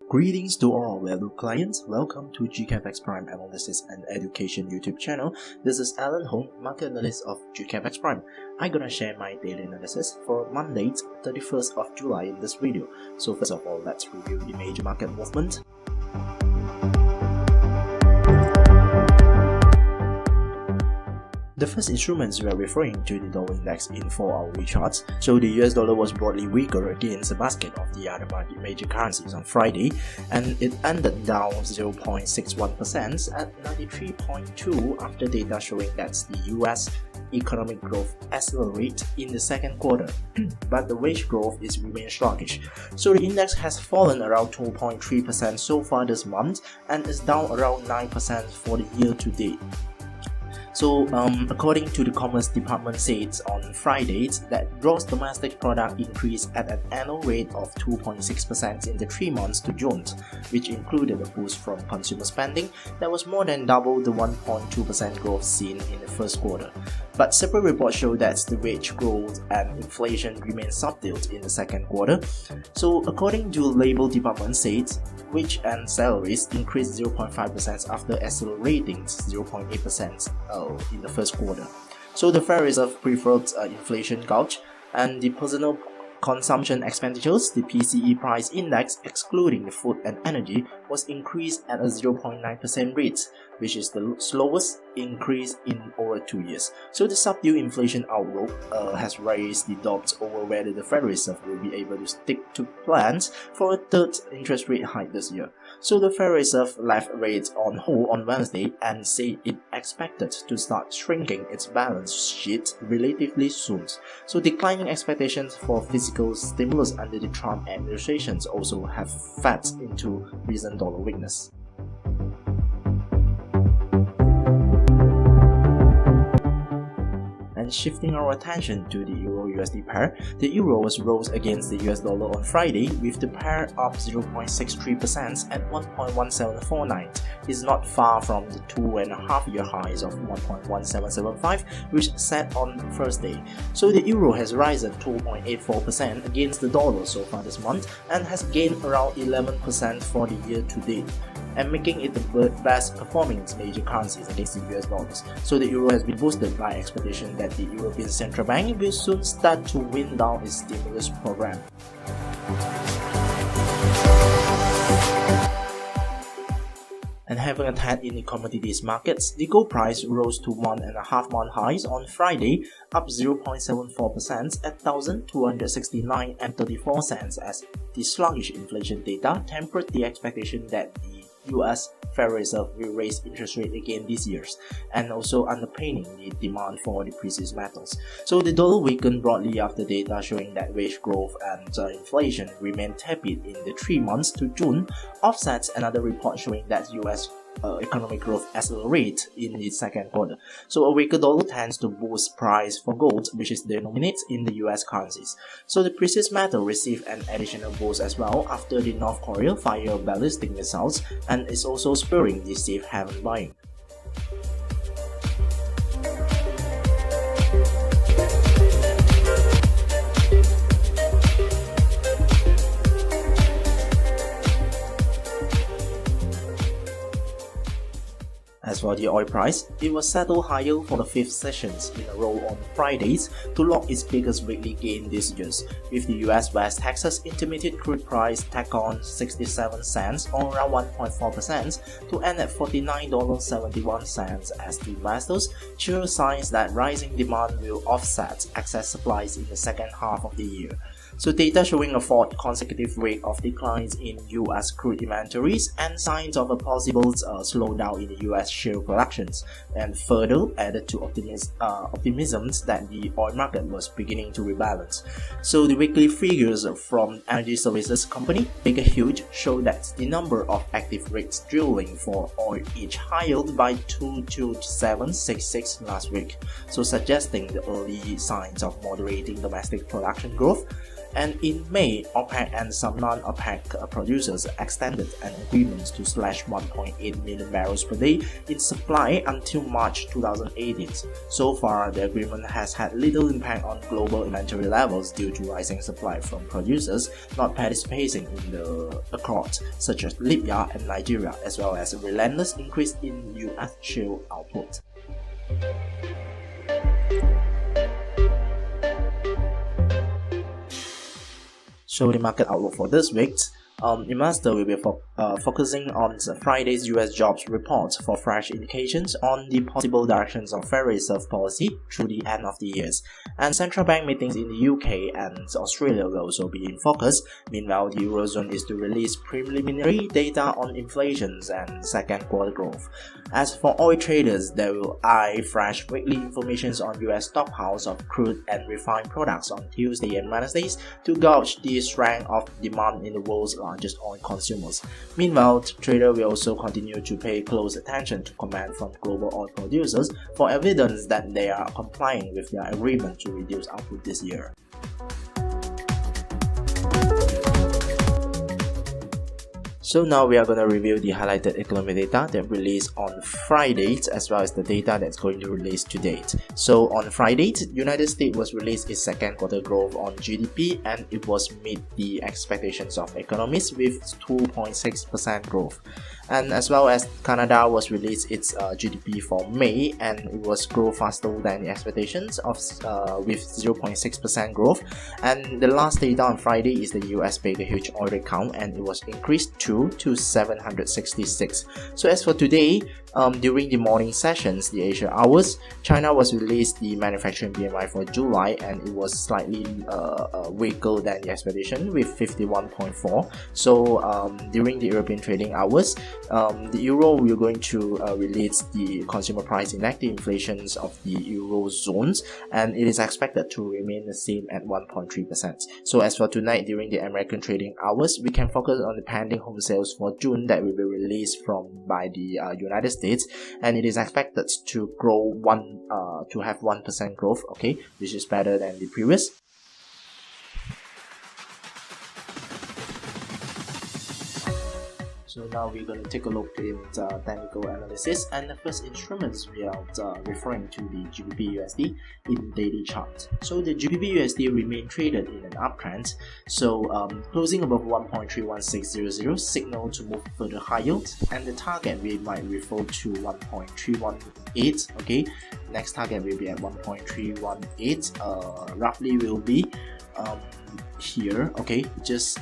Greetings to all valued clients. Welcome to GKFXPrime Analysis and Education YouTube channel. This is Alan Hong, market analyst of GKFXPrime. I'm gonna share my daily analysis for Monday, 31st of July in this video. So first of all, let's review the major market movement. The first instruments we are referring to the dollar index in 4-hourly charts. So the US dollar was broadly weaker against a basket of the other major currencies on Friday, and it ended down 0.61% at 93.2 after data showing that the US economic growth accelerated in the second quarter, but the wage growth is remained sluggish. So the index has fallen around 2.3% so far this month and is down around 9% for the year to date. So, according to the Commerce Department said on Friday that gross domestic product increased at an annual rate of 2.6% in the 3 months to June, which included a boost from consumer spending that was more than double the 1.2% growth seen in the first quarter. But separate reports show that the wage growth and inflation remain subdued in the second quarter. So, according to Labor Department said, wage and salaries increased 0.5% after accelerating 0.8% in the first quarter. So the Federal Reserve preferred inflation gauge, and the personal consumption expenditures, the PCE price index excluding the food and energy, was increased at a 0.9% rate, which is the slowest increase in over 2 years. So the subdued inflation outlook has raised the doubts over whether the Federal Reserve will be able to stick to plans for a third interest rate hike this year. So the Federal Reserve left rates on hold on Wednesday and said it expected to start shrinking its balance sheet relatively soon. So declining expectations for fiscal stimulus under the Trump administration also have fed into recent dollar weakness. And shifting our attention to the Euro-USD pair, the Euro rose against the US dollar on Friday, with the pair up 0.63% at 1.1749. It's not far from the 2.5-year highs of 1.1775, which set on Thursday. So the Euro has risen 2.84% against the dollar so far this month and has gained around 11% for the year to date, and making it the best performing major currencies against the US dollars. So the Euro has been boosted by expectation that the European Central Bank will soon start to wind down its stimulus program. And having a tad in the commodities markets, the gold price rose to 1.5-month highs on Friday, up 0.74% at $1,269.34 as the sluggish inflation data tempered the expectation that the US Federal Reserve will raise interest rate again this year, and also underpinning the demand for the precious metals. So the dollar weakened broadly after data showing that wage growth and inflation remained tepid in the 3 months to June, offsets another report showing that US economic growth accelerate in the second quarter. So a weaker dollar tends to boost price for gold, which is denominated in the US currencies. So the precious metal received an additional boost as well after the North Korea fired ballistic missiles, and is also spurring the safe haven buying. As for the oil price, it was settled higher for the 5th sessions in a row on Fridays to lock its biggest weekly gain this year, with the US West Texas Intermediate crude price tack on 67 cents or around 1.4% to end at $49.71 as the investors show signs that rising demand will offset excess supplies in the second half of the year. So data showing a 4th consecutive rate of declines in US crude inventories and signs of a possible slowdown in the US shale productions, and further added to optimism that the oil market was beginning to rebalance. So the weekly figures from energy services company Baker Hughes show that the number of active rigs drilling for oil each higher by 22766 last week, so suggesting the early signs of moderating domestic production growth. And in May, OPEC and some non-OPEC producers extended an agreement to slash 1.8 million barrels per day in supply until March 2018. So far, the agreement has had little impact on global inventory levels due to rising supply from producers not participating in the accord, such as Libya and Nigeria, as well as a relentless increase in US shale output. So the market outlook for this week, investor will be focusing on Friday's US jobs report for fresh indications on the possible directions of Federal Reserve policy through the end of the year. And central bank meetings in the UK and Australia will also be in focus. Meanwhile, the Eurozone is to release preliminary data on inflation and second quarter growth. As for oil traders, they will eye fresh weekly information on US stockpiles of crude and refined products on Tuesday and Wednesdays to gauge the strength of demand in the world's largest oil consumers. Meanwhile, traders will also continue to pay close attention to comment from global oil producers for evidence that they are complying with their agreement to reduce output this year. So now we are going to review the highlighted economic data that released on Friday, as well as the data that's going to release to date. So on Friday, United States was released its second quarter growth on GDP, and it was meet the expectations of economists with 2.6% growth. And as well as Canada was released its GDP for May, and it was grow faster than the expectations of with 0.6% growth. And the last data on Friday is the US paid a huge oil rig count, and it was increased to 766. So as for today, during the morning sessions, the Asia hours, China was released the manufacturing PMI for July, and it was slightly weaker than the expectation with 51.4. So during the European trading hours, the euro we're going to release the consumer price index, the inflations of the eurozone, and it is expected to remain the same at 1.3%. So as for tonight, during the American trading hours, we can focus on the pending home sales for June that will be released by the United States, and it is expected to grow to have 1% growth, okay, which is better than the previous. So now we're going to take a look in the technical analysis, and the first instruments we are referring to the GBP USD in daily chart. So the GBP USD remained traded in an uptrend, so closing above 1.31600 signal to move further higher, and the target we might refer to 1.318. okay, next target will be at 1.318, roughly will be here, okay, just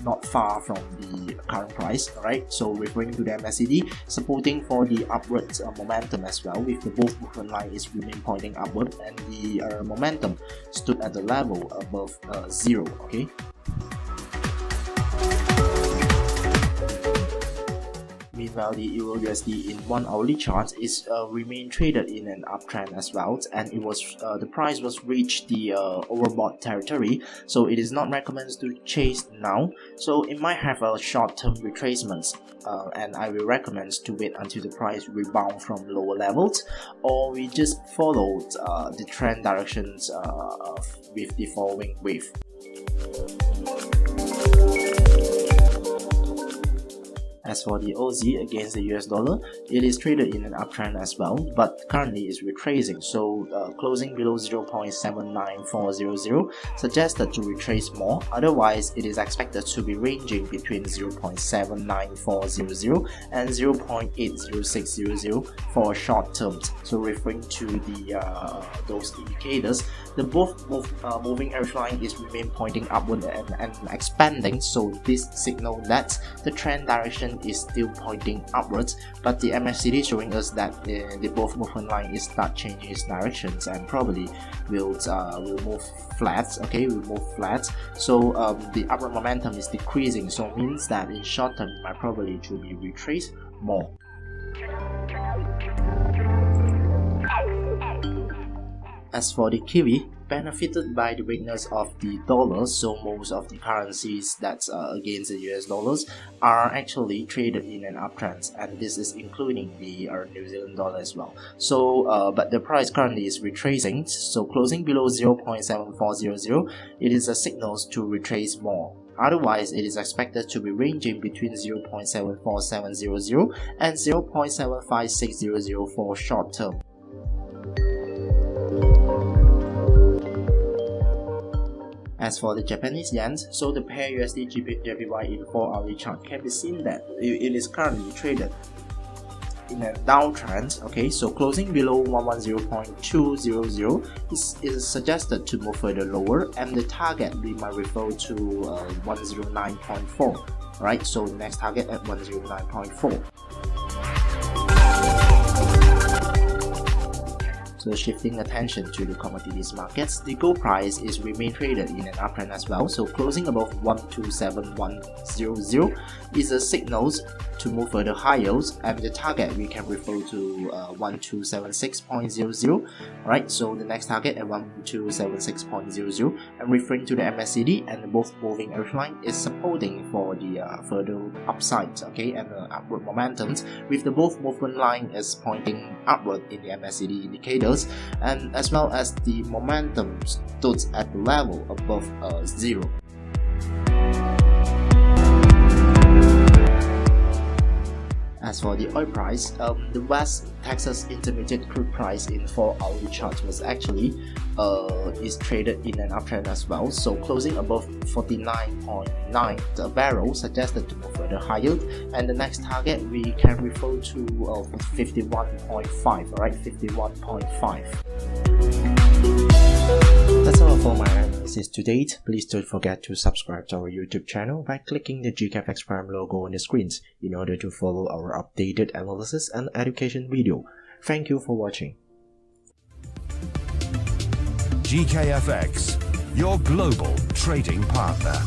not far from the current price. Alright, so referring to the MACD, supporting for the upwards momentum as well, with the both movement line is remain pointing upward, and the momentum stood at the level above 0. Okay. Meanwhile, the Euro USD in 1 hourly chart is remain traded in an uptrend as well, and it was the price was reached the overbought territory, so it is not recommended to chase now. So it might have a short-term retracements, and I will recommend to wait until the price rebound from lower levels, or we just follow the trend directions with the following wave. As for the Aussie against the US dollar, it is traded in an uptrend as well, but currently is retracing, so closing below 0.79400 suggested to retrace more. Otherwise, it is expected to be ranging between 0.79400 and 0.80600 for short terms. So referring to the those indicators, the both moving average line is remain pointing upward and expanding, so this signal that the trend direction is still pointing upwards, but the MACD is showing us that the both movement line is start changing its directions and probably will move flat. Okay, will move flat. So the upward momentum is decreasing, so means that in short term it might probably to be retraced more. As for the Kiwi, benefited by the weakness of the dollar, so most of the currencies that's against the US dollars are actually traded in an uptrend, and this is including the New Zealand dollar as well. So but the price currently is retracing, so closing below 0.7400, it is a signal to retrace more. Otherwise, it is expected to be ranging between 0.74700 and 0.75600 for short term. As for the Japanese yen, so the pair USD JPY in 4-hourly chart can be seen that it is currently traded in a downtrend. Okay, so closing below 110.200 is suggested to move further lower, and the target we might refer to 109.4. right? So the next target at 109.4. So shifting attention to the commodities markets, the gold price is remain traded in an uptrend as well. So closing above 127,100 is a signal to move further higher, and the target we can refer to 1276.00. Right, so the next target at 1276.00, and referring to the MACD and both moving average line is supporting for the further upside, okay, and upward momentum, with the both movement line is pointing upward in the MACD indicators, and as well as the momentum stood at the level above 0. As for the oil price, the West Texas Intermediate crude price in 4-hourly chart was actually is traded in an uptrend as well. So closing above 49.9 a barrel suggested to move further higher, and the next target we can refer to 51.5. Alright, 51.5. That's all for my analysis to date. Please don't forget to subscribe to our YouTube channel by clicking the GKFXPrime logo on the screens in order to follow our updated analysis and education video. Thank you for watching. GKFX, your global trading partner.